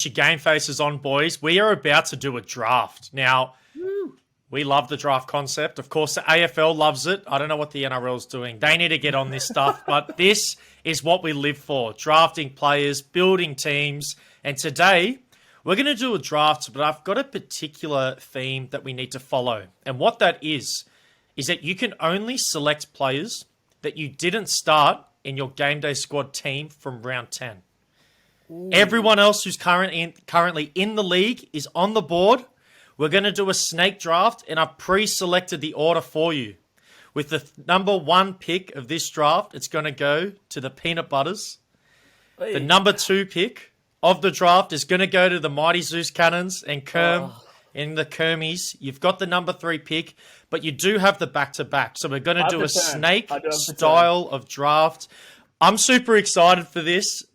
Your game face is on, boys. We are about to do a draft. Now, we love the draft concept. Of course, the AFL loves it. I don't know what the NRL is doing. They need to get on this stuff, but this is what we live for. Drafting players, building teams. And today, we're going to do a draft, but I've got a particular theme that we need to follow. And what that is that you can only select players that you didn't start in your game day squad team from round 10. Ooh. Everyone else who's currently in the league is on the board. We're going to do a snake draft, and I've pre-selected the order for you. With the number 1 pick of this draft, it's going to go to the Peanut Butters. Hey. The number 2 pick of the draft is going to go to the Mighty Zeus Cannons and Kerm in the Kermies. You've got the number 3 pick, but you do have the back-to-back. So we're going to do a snake style of draft. I'm super excited for this.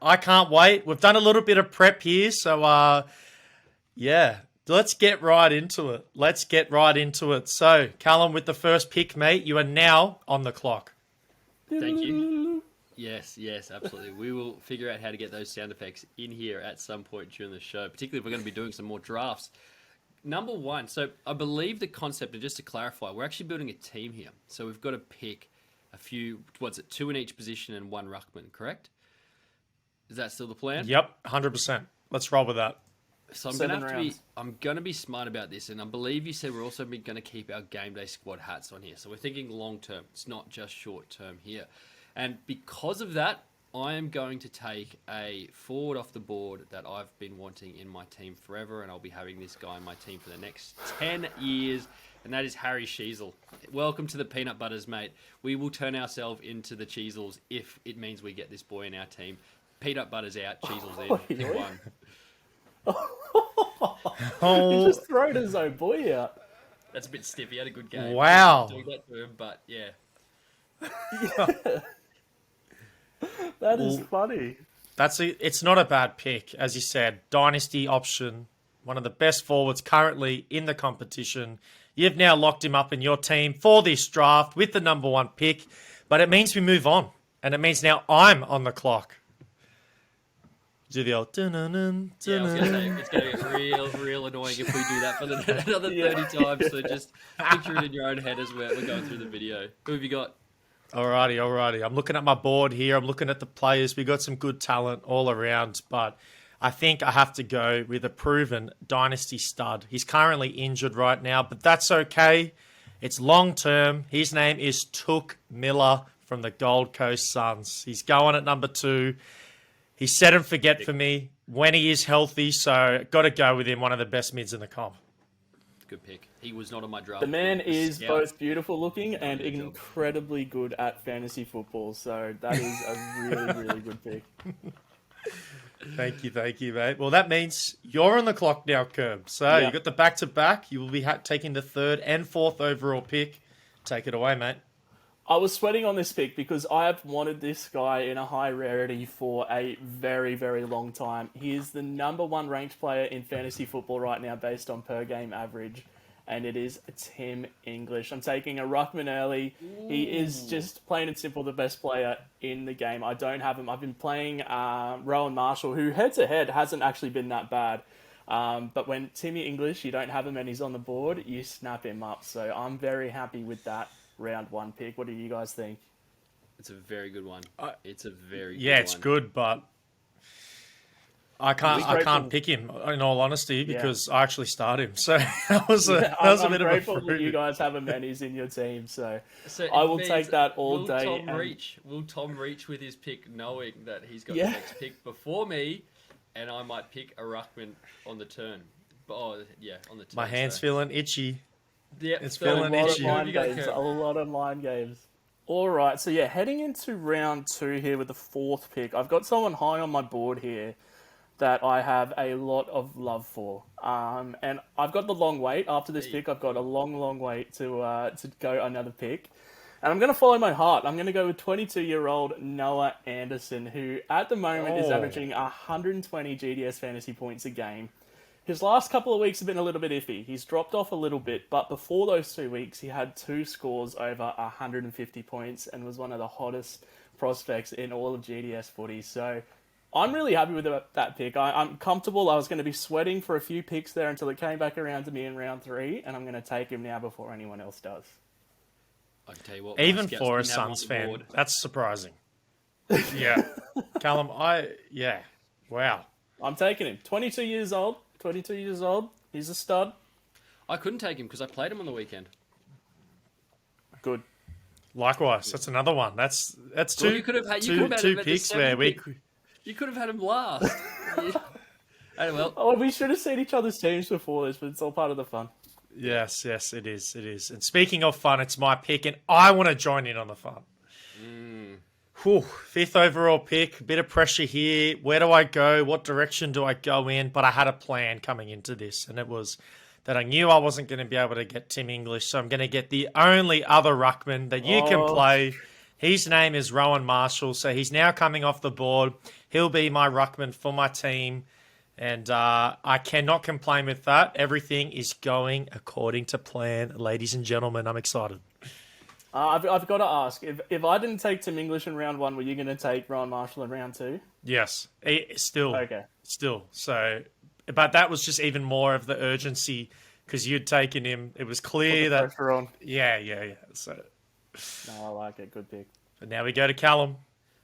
I can't wait. We've done a little bit of prep here, so yeah, let's get right into it. So, Callum, with the first pick, mate, you are now on the clock. Thank you. Yes, absolutely. We will figure out how to get those sound effects in here at some point during the show, particularly if we're going to be doing some more drafts. Number 1, so I believe the concept, and just to clarify, we're actually building a team here. So we've got to pick a few, 2 in each position and 1 ruckman, correct? Is that still the plan? Yep, 100%. Let's roll with that. So I'm going to be smart about this, and I believe you said we're also going to keep our game day squad hats on here. So we're thinking long term. It's not just short term here. And because of that, I am going to take a forward off the board that I've been wanting in my team forever, and I'll be having this guy in my team for the next 10 years, and that is Harry Sheezel. Welcome to the Peanut Butters, mate. We will turn ourselves into the Cheezels if it means we get this boy in our team. Peanut Butter's out, Cheezels in. Pick 1. He just thrown his own boy out. That's a bit stiff. He had a good game. Wow. Doing that to him, but yeah. That is funny. It's not a bad pick, as you said. Dynasty option, one of the best forwards currently in the competition. You've now locked him up in your team for this draft with the number 1 pick, but it means we move on, and it means now I'm on the clock. Do the old dun-dun-dun, yeah, I was going to say, it's going to get real annoying if we do that for another 30 times. So just picture it in your own head as we're going through the video. Who have you got? Alrighty. I'm looking at my board here. I'm looking at the players. We got some good talent all around, but I think I have to go with a proven dynasty stud. He's currently injured right now, but that's okay. It's long term. His name is Touk Miller from the Gold Coast Suns. He's going at number 2. He's set and forget for me when he is healthy, so got to go with him, one of the best mids in the comp. Good pick. He was not on my draft. The man is both beautiful looking and incredibly good at fantasy football, so that is a really, really good pick. Thank you, mate. Well, that means you're on the clock now, Kerb. So you got the back-to-back. You will be taking the 3rd and 4th overall pick. Take it away, mate. I was sweating on this pick because I have wanted this guy in a high rarity for a very, very long time. He is the number 1 ranked player in fantasy football right now based on per game average, and it is Tim English. I'm taking a ruckman early. Ooh. He is just plain and simple the best player in the game. I don't have him. I've been playing Rowan Marshall, who head-to-head hasn't actually been that bad. But when Timmy English, you don't have him and he's on the board, you snap him up. So I'm very happy with that round 1 pick. What do you guys think? It's a very good one. It's a very good one. Yeah, it's good, but I can't pick him in all honesty because I actually start him. So that was a bit of a I'm grateful that you guys have a Menis in your team. So I will take that all day. Will Tom reach with his pick, knowing that he's got the next pick before me, and I might pick a ruckman on the turn? On the turn. My hand's feeling itchy. Yeah, it's feeling itchy. A lot of line games. All right, so heading into round 2 here with the 4th pick, I've got someone high on my board here that I have a lot of love for. And I've got the long wait. After this pick, I've got a long wait to go another pick. And I'm going to follow my heart. I'm going to go with 22-year-old Noah Anderson, who at the moment is averaging 120 GDS fantasy points a game. His last couple of weeks have been a little bit iffy. He's dropped off a little bit, but before those 2 weeks, he had 2 scores over 150 points and was one of the hottest prospects in all of GDS footy. So I'm really happy with that pick. I'm comfortable. I was going to be sweating for a few picks there until it came back around to me in round 3, and I'm going to take him now before anyone else does. I can tell you what, Even scouts for a didn't have him on Suns the fan, board. that's surprising. Yeah. Callum, wow. I'm taking him. 22 years old. 22 years old. He's a stud. I couldn't take him because I played him on the weekend. Good. Likewise, that's another one. That's two, Well, you could have had two him at the picks where 7th we... pick. You could have had him last. Yeah. Oh, well. Oh, we should have seen each other's teams before this, but it's all part of the fun. Yes, it is. And speaking of fun, it's my pick, and I want to join in on the fun. Whew, 5th overall pick, a bit of pressure here. Where do I go? What direction do I go in? But I had a plan coming into this, and it was that I knew I wasn't going to be able to get Tim English, so I'm going to get the only other ruckman that you can play. His name is Rowan Marshall, so he's now coming off the board. He'll be my ruckman for my team, and I cannot complain with that. Everything is going according to plan, ladies and gentlemen. I'm excited. I've got to ask, if I didn't take Tim English in round 1, were you going to take Rowan Marshall in round 2? Yes, still. Okay. Still. So, but that was just even more of the urgency because you'd taken him. It was clear that... Pressure on. Yeah. So, No, I like it. Good pick. but now we go to Callum.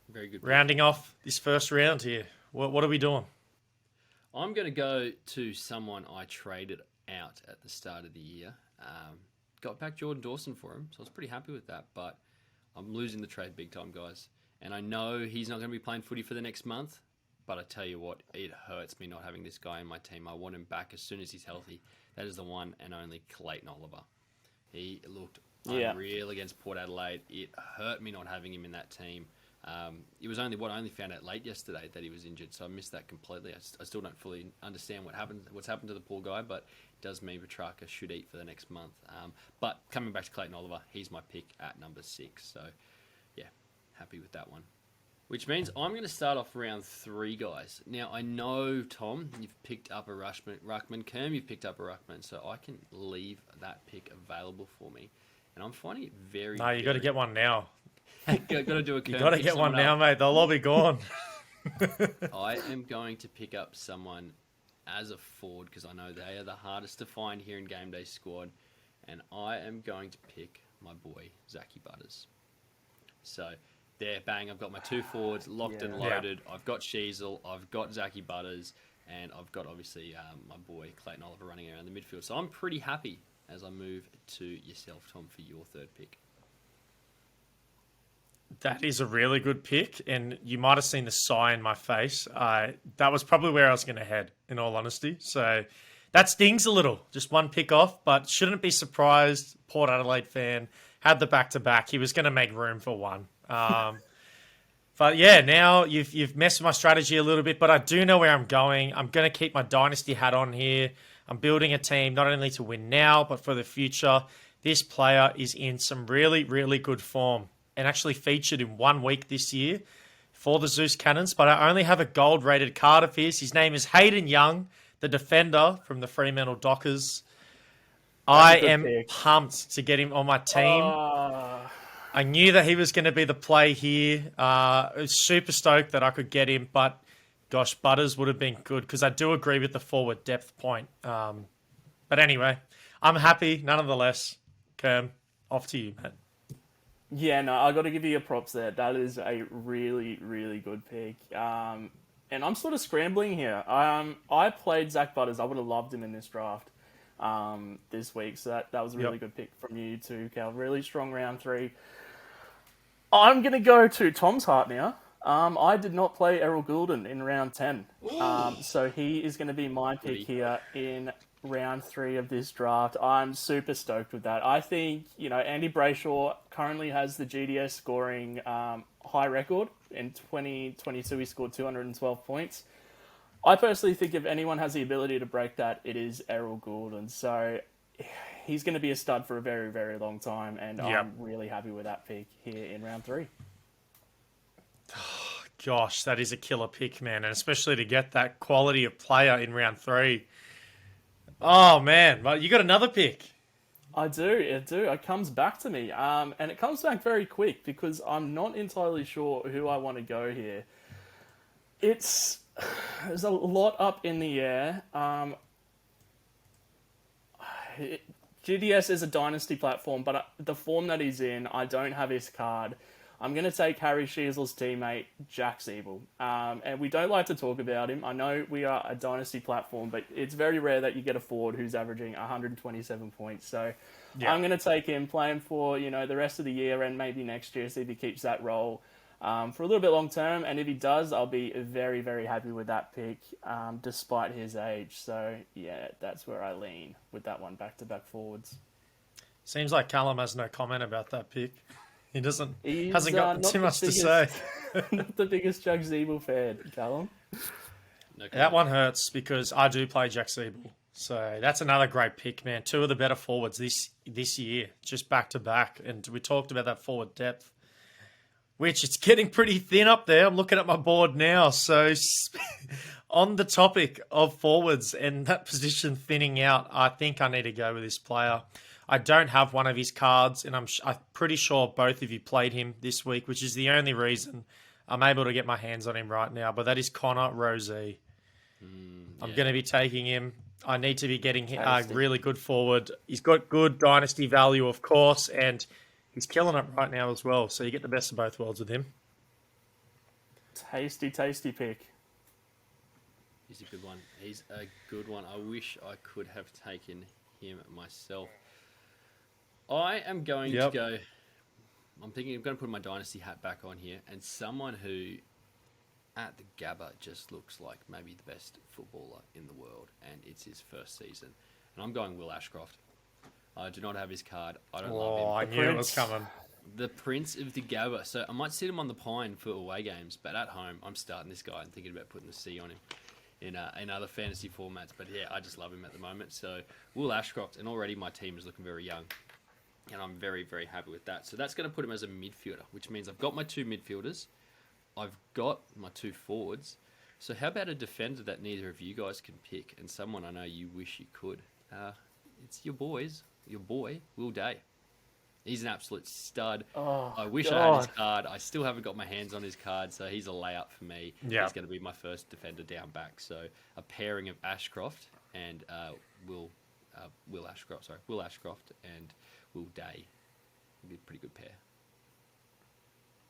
Very good. Rounding off this first round here. What are we doing? I'm going to go to someone I traded out at the start of the year. Got back Jordan Dawson for him, so I was pretty happy with that. But I'm losing the trade big time, guys. And I know he's not going to be playing footy for the next month. But I tell you what, it hurts me not having this guy in my team. I want him back as soon as he's healthy. That is the one and only Clayton Oliver. He looked unreal against Port Adelaide. It hurt me not having him in that team. It was only I only found out late yesterday that he was injured, so I missed that completely. I still don't fully understand what's happened to the poor guy, but it does mean Petrarca should eat for the next month. But coming back to Clayton Oliver, he's my pick at number 6. So, yeah, happy with that one. Which means I'm going to start off round 3, guys. Now, I know, Tom, you've picked up a ruckman. Kerm, you've picked up a ruckman, so I can leave that pick available for me. And I'm finding it very... No, you got to get one now. got to do a You got to get one now, mate. They'll all be gone. I am going to pick up someone as a forward because I know they are the hardest to find here in Game Day Squad. And I am going to pick my boy, Zachy Butters. So, there, bang, I've got my 2 forwards locked and loaded. Yeah. I've got Sheasel, I've got Zachy Butters, and I've got, obviously, my boy, Clayton Oliver, running around the midfield. So I'm pretty happy as I move to yourself, Tom, for your 3rd pick. That is a really good pick, and you might have seen the sigh in my face. That was probably where I was going to head, in all honesty. So that stings a little. Just one pick off, but shouldn't be surprised. Port Adelaide fan had the back-to-back. He was going to make room for one. But yeah, now you've messed with my strategy a little bit, but I do know where I'm going. I'm going to keep my dynasty hat on here. I'm building a team not only to win now, but for the future. This player is in some really, really good form and actually featured in 1 week this year for the Zeus Cannons, but I only have a gold-rated card of his. His name is Hayden Young, the defender from the Fremantle Dockers. I am pumped to get him on my team. I knew that he was going to be the play here. I was super stoked that I could get him, but gosh, Butters would have been good because I do agree with the forward depth point. But anyway, I'm happy nonetheless. Kerm, off to you, man. Yeah, no, I got to give you your props there. That is a really, really good pick. And I'm sort of scrambling here. I played Zach Butters. I would have loved him in this draft this week. So that was a really good pick from you too, Cal. Really strong round 3. I'm going to go to Tom's heart now. I did not play Errol Goulden in round 10. So he is going to be my pick here in round 3 of this draft. I'm super stoked with that. I think, Andy Brayshaw currently has the GDS scoring high record. In 2022, he scored 212 points. I personally think if anyone has the ability to break that, it is Errol Goulden. So he's going to be a stud for a very, very long time, and I'm really happy with that pick here in round 3. Gosh, that is a killer pick, man, and especially to get that quality of player in round 3. Oh, man. Well, you got another pick. I do. It comes back to me. And it comes back very quick because I'm not entirely sure who I want to go here. There's a lot up in the air. GDS is a dynasty platform, but the form that he's in, I don't have his card. I'm going to take Harry Sheasel's teammate, Jack Siebel. And we don't like to talk about him. I know we are a dynasty platform, but it's very rare that you get a forward who's averaging 127 points. So Yeah. I'm going to take him, play him for the rest of the year and maybe next year, see if he keeps that role for a little bit long term. And if he does, I'll be very, very happy with that pick, despite his age. So yeah, that's where I lean with that one, back-to-back forwards. Seems like Callum has no comment about that pick. He hasn't He's, got not too the much to biggest- say. Not the biggest Jack Siebel fan, Callum. No That comment. one hurts because I do play Jack Siebel. So that's another great pick, man. Two of the better forwards this year, just back to back. And we talked about that forward depth, which it's getting pretty thin up there. I'm looking at my board now. So on the topic of forwards and that position thinning out, I think I need to go with this player. I don't have one of his cards, and I'm pretty sure both of you played him this week, which is the only reason I'm able to get my hands on him right now. But that is Connor Rozee. I'm going to be taking him. I need to be getting a Tasty. really good forward. He's got good dynasty value, of course, and he's killing it right now as well. So you get the best of both worlds with him. Tasty pick. He's a good one. He's a good one. I wish I could have taken him myself. I am going to go. I'm thinking I'm going to put my dynasty hat back on here, and someone who at the Gabba just looks like maybe the best footballer in the world, and it's his first season. And I'm going Will Ashcroft. I do not have his card. I don't love him. Oh, I knew it was coming. The Prince of the Gabba. So I might sit him on the Pine for away games, but at home, I'm starting this guy and thinking about putting the C on him in other fantasy formats. But yeah, I just love him at the moment. So Will Ashcroft, and already my team is looking very young. And I'm very, very happy with that. So that's going to put him as a midfielder, which means I've got my two midfielders. I've got my two forwards. So how about a defender that neither of you guys can pick, and someone I know you wish you could? It's your boy, Will Day. He's an absolute stud. Oh, I wish I had his card. I still haven't got my hands on his card, so he's a layup for me. Yeah. He's going to be my first defender down back. So a pairing of Ashcroft and Will Ashcroft and Will Day would be a pretty good pair.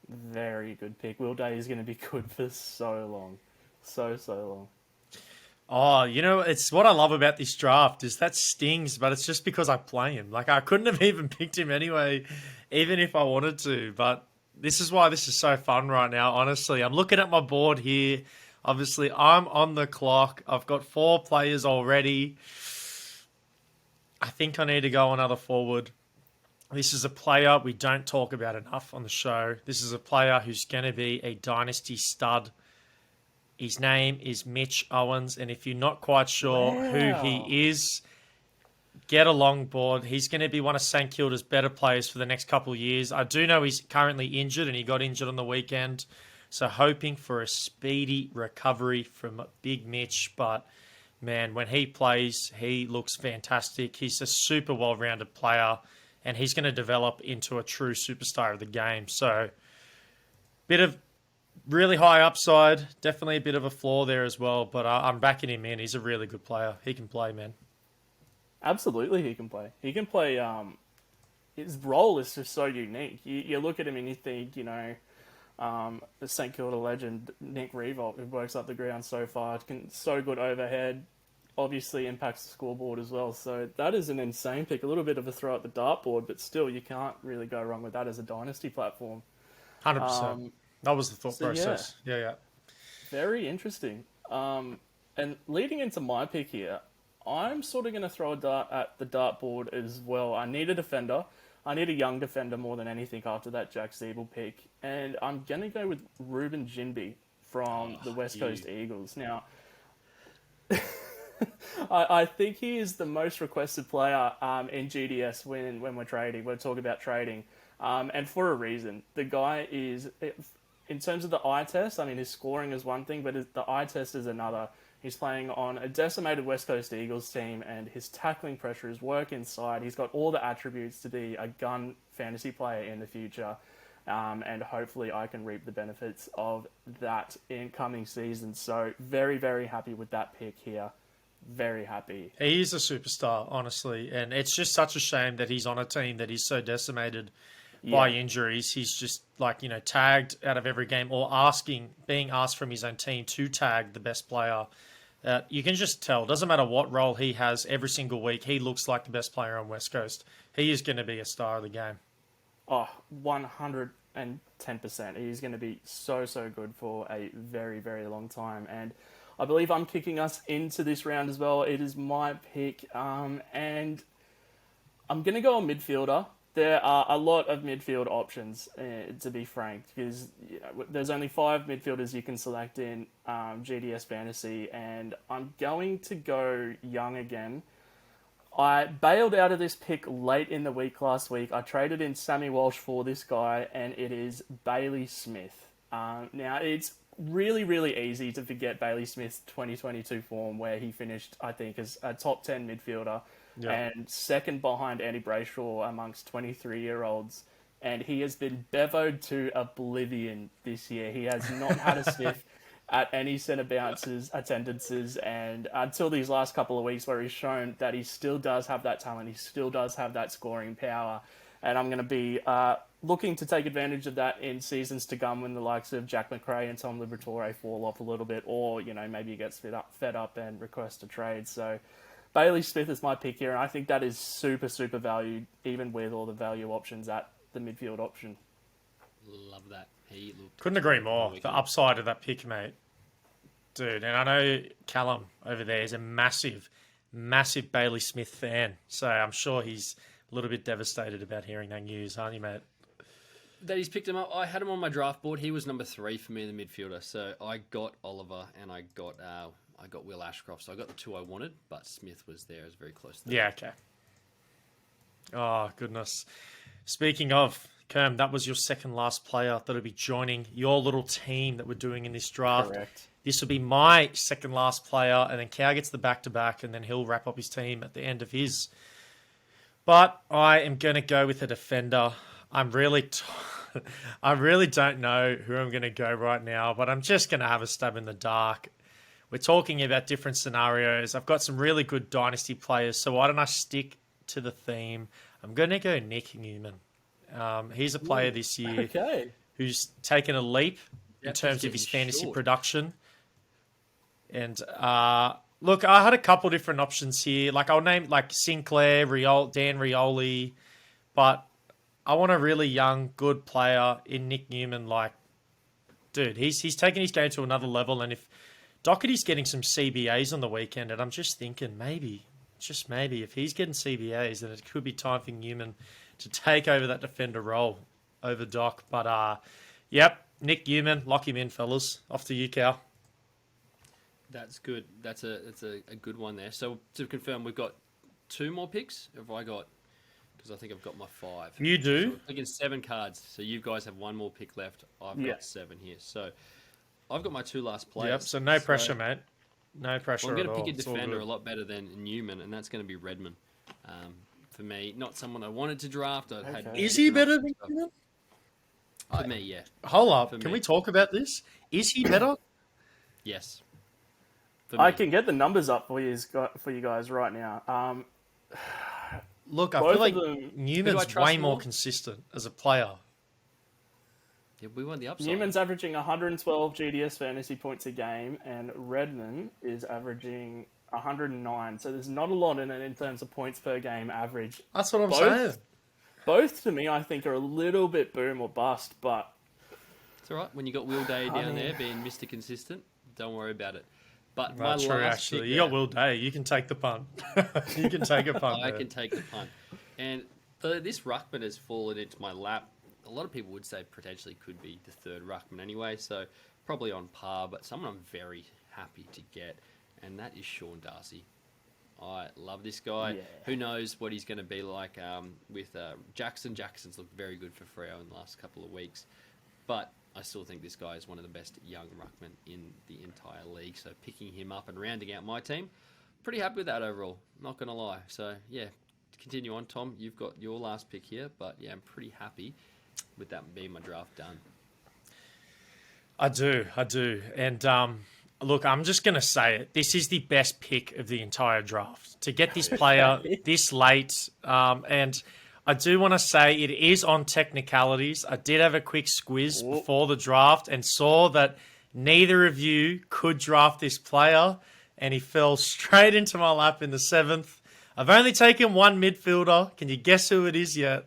Very good pick. Will Day is going to be good for so long. So long. Oh, it's what I love about this draft is that stings, but it's just because I play him. Like, I couldn't have even picked him anyway, even if I wanted to. But this is why this is so fun right now, honestly. I'm looking at my board here. Obviously, I'm on the clock. I've got 4 players already. I think I need to go another forward. This is a player we don't talk about enough on the show. This is a player who's going to be a dynasty stud. His name is Mitch Owens, and if you're not quite sure who he is, get a long board. He's going to be one of St Kilda's better players for the next couple of years. I do know he's currently injured, and he got injured on the weekend, so hoping for a speedy recovery from Big Mitch. But, man, when he plays, he looks fantastic. He's a super well-rounded player, and he's going to develop into a true superstar of the game. So, bit of really high upside, definitely a bit of a flaw there as well, but I'm backing him in. He's a really good player. He can play, man. Absolutely, he can play. He can play. His role is just so unique. You look at him and you think, the St Kilda legend Nick Revolt, who works up the ground so far, so good overhead, obviously impacts the scoreboard as well. So that is an insane pick. A little bit of a throw at the dartboard, but still, you can't really go wrong with that as a dynasty platform. 100%. That was the thought process. Yeah. Very interesting. And leading into my pick here, I'm sort of going to throw a dart at the dartboard as well. I need a defender. I need a young defender more than anything after that Jack Siebel pick. And I'm going to go with Ruben Jinby from the West Coast Eagles. Now, I think he is the most requested player in GDS when we're trading. We're talking about trading. And for a reason. The guy is, in terms of the eye test, I mean, his scoring is one thing, but the eye test is another. He's playing on a decimated West Coast Eagles team, and his tackling pressure, his work inside, he's got all the attributes to be a gun fantasy player in the future. and hopefully I can reap the benefits of that in coming season. So very, very happy with that pick here. Very happy. He is a superstar, honestly, and it's just such a shame that he's on a team that is so decimated by injuries. He's just tagged out of every game or being asked from his own team to tag the best player. You can just tell, doesn't matter what role he has every single week, he looks like the best player on West Coast. He is going to be a star of the game. Oh, 110%. He's going to be so, so good for a very, very long time. And I believe I'm kicking us into this round as well. It is my pick. And I'm going to go on midfielder. There are a lot of midfield options, to be frank, because there's only 5 midfielders you can select in GDS Fantasy, and I'm going to go young again. I bailed out of this pick late in the week last week. I traded in Sammy Walsh for this guy, and it is Bailey Smith. Now, it's really, really easy to forget Bailey Smith's 2022 form, where he finished, I think, as a top 10 midfielder. Yeah. And second behind Andy Brayshaw amongst 23-year-olds. And he has been bevoed to oblivion this year. He has not had a sniff at any centre bounces, attendances, and until these last couple of weeks where he's shown that he still does have that talent, he still does have that scoring power. And I'm going to be looking to take advantage of that in seasons to come when the likes of Jack McRae and Tom Liberatore fall off a little bit, or, maybe he gets fed up and requests a trade. So Bailey Smith is my pick here, and I think that is super, super valued, even with all the value options at the midfield option. Love that. He looked Couldn't agree more. The upside of that pick, mate. Dude, and I know Callum over there is a massive, massive Bailey Smith fan, so I'm sure he's a little bit devastated about hearing that news, aren't you, mate? That he's picked him up. I had him on my draft board. He was number 3 for me in the midfielder, so I got Oliver and I got Will Ashcroft, so I got the 2 I wanted, but Smith was there. It was very close to that. Yeah, okay. Oh, goodness. Speaking of, Kerm, that was your second last player that'll be joining your little team that we're doing in this draft. Correct. This will be my second last player, and then Cow gets the back-to-back, and then he'll wrap up his team at the end of his. But I am going to go with a defender. I really don't know who I'm going to go right now, but I'm just going to have a stab in the dark. We're talking about different scenarios. I've got some really good dynasty players, so why don't I stick to the theme? I'm going to go Nick Newman. He's a player this year who's taken a leap in terms of his fantasy production. And look, I had a couple different options here. Like I'll name like Sinclair, Dan Rioli, but I want a really young, good player in Nick Newman. Like, dude, he's taken his game to another level, and if Doherty's getting some CBAs on the weekend, and I'm just thinking maybe, just maybe, if he's getting CBAs, then it could be time for Newman to take over that defender role over Doc. But, yep, Nick Newman, lock him in, fellas. Off to you, Cal. That's good. That's a good one there. So to confirm, we've got 2 more picks. Have I got? Because I think I've got my 5. You do? So we're thinking 7 cards. So you guys have 1 more pick left. I've got 7 here. So I've got my 2 last players. Yep, so no pressure, mate. No pressure at all. I'm going to pick a defender a lot better than Newman, and that's going to be Redmond. For me, not someone I wanted to draft. Is he better than Newman? For me, yeah. Hold up. Can we talk about this? Is he better? Yes. I can get the numbers up for you guys right now. Look, I feel like Newman's way more consistent as a player. Yeah, we want the upside. Newman's averaging 112 GDS fantasy points a game, and Redmond is averaging 109. So there's not a lot in it in terms of points per game average. That's what I'm saying. Both, to me, I think are a little bit boom or bust, but it's all right. When you got Will Day down there being Mr. Consistent, don't worry about it. But that's true, actually. You got Will Day. You can take the punt. You can take a punt. I can take the punt. And this ruckman has fallen into my lap. A lot of people would say potentially could be the 3rd ruckman anyway, so probably on par, but someone I'm very happy to get, and that is Sean Darcy. I love this guy. Yeah. Who knows what he's going to be like with Jackson. Jackson's looked very good for Freo in the last couple of weeks, but I still think this guy is one of the best young ruckmen in the entire league. So picking him up and rounding out my team, pretty happy with that overall. Not going to lie. So yeah, continue on, Tom. You've got your last pick here, but yeah, I'm pretty happy with that being my draft done. I do. And look, I'm just going to say it. This is the best pick of the entire draft. To get this player this late, and I do want to say it is on technicalities. I did have a quick squiz before the draft and saw that neither of you could draft this player, and he fell straight into my lap in the 7th. I've only taken one midfielder. Can you guess who it is yet?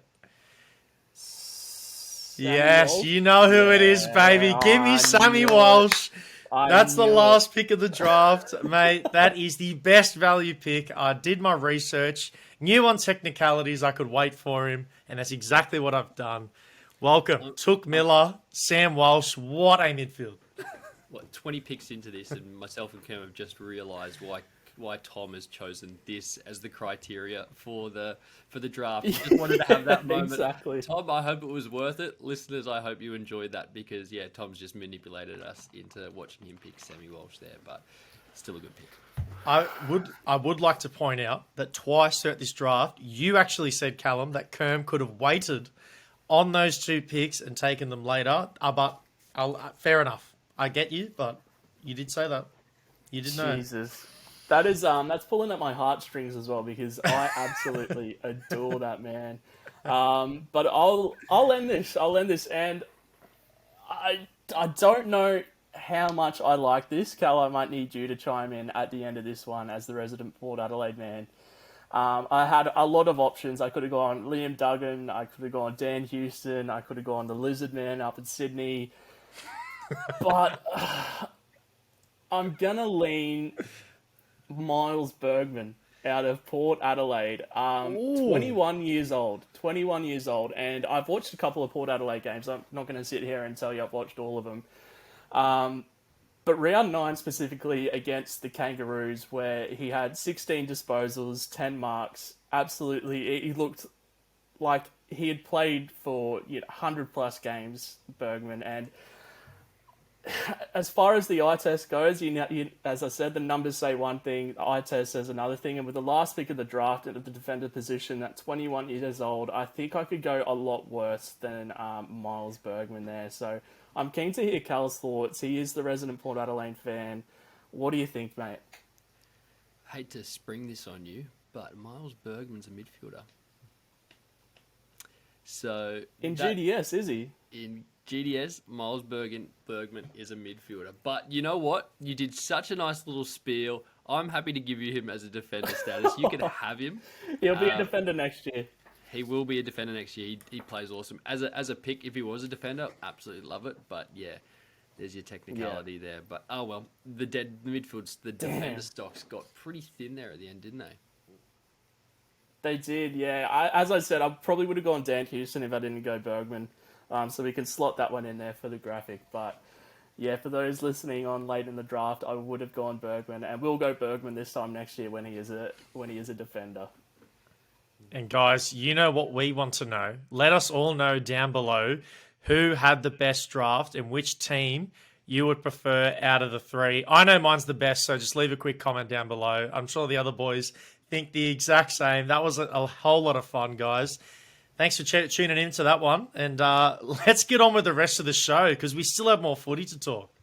Yes, Walsh? you know who it is, baby. Give me Sammy Walsh. That's the last pick of the draft, mate. That is the best value pick. I did my research, knew on technicalities I could wait for him, and that's exactly what I've done. Welcome. Took Miller, Sam Walsh. What a midfield. 20 picks into this, and myself and Kim have just realised why Tom has chosen this as the criteria for the draft. I just wanted to have that moment. Exactly. Tom, I hope it was worth it. Listeners, I hope you enjoyed that because, yeah, Tom's just manipulated us into watching him pick Sammy Walsh there, but still a good pick. I would like to point out that twice throughout this draft, you actually said, Callum, that Kerm could have waited on those 2 picks and taken them later. But fair enough. I get you, but you did say that. You did know. Jesus. That is that's pulling at my heartstrings as well because I absolutely adore that man. But I'll end this, and I don't know how much I like this. Cal, I might need you to chime in at the end of this one as the resident Port Adelaide man. I had a lot of options. I could have gone Liam Duggan, I could have gone Dan Houston, I could have gone the Lizard Man up in Sydney. But I'm going to lean Miles Bergman out of Port Adelaide. 21 years old. And I've watched a couple of Port Adelaide games. I'm not going to sit here and tell you I've watched all of them. But round 9 specifically against the Kangaroos, where he had 16 disposals, 10 marks. Absolutely, he looked like he had played for 100-plus games, Bergman, and as far as the eye test goes, as I said, the numbers say one thing, the eye test says another thing. And with the last pick of the draft at the defender position at 21 years old, I think I could go a lot worse than Miles Bergman there. So I'm keen to hear Cal's thoughts. He is the resident Port Adelaide fan. What do you think, mate? Hate to spring this on you, but Miles Bergman's a midfielder. So in GDS, is he? In GDS, Miles Bergman is a midfielder. But you know what? You did such a nice little spiel. I'm happy to give you him as a defender status. You can have him. He'll be a defender next year. He will be a defender next year. He plays awesome. As a pick, if he was a defender, absolutely love it. But yeah, there's your technicality there. But oh well, the defender stocks got pretty thin there at the end, didn't they? They did, yeah. As I said, I probably would have gone Dan Houston if I didn't go Bergman. So we can slot that one in there for the graphic. But yeah, for those listening on late in the draft, I would have gone Bergman, and we'll go Bergman this time next year when he is a defender. And guys, you know what we want to know. Let us all know down below who had the best draft and which team you would prefer out of the 3. I know mine's the best, so just leave a quick comment down below. I'm sure the other boys think the exact same. That was a whole lot of fun, guys. Thanks for tuning in to that one. And let's get on with the rest of the show because we still have more footy to talk.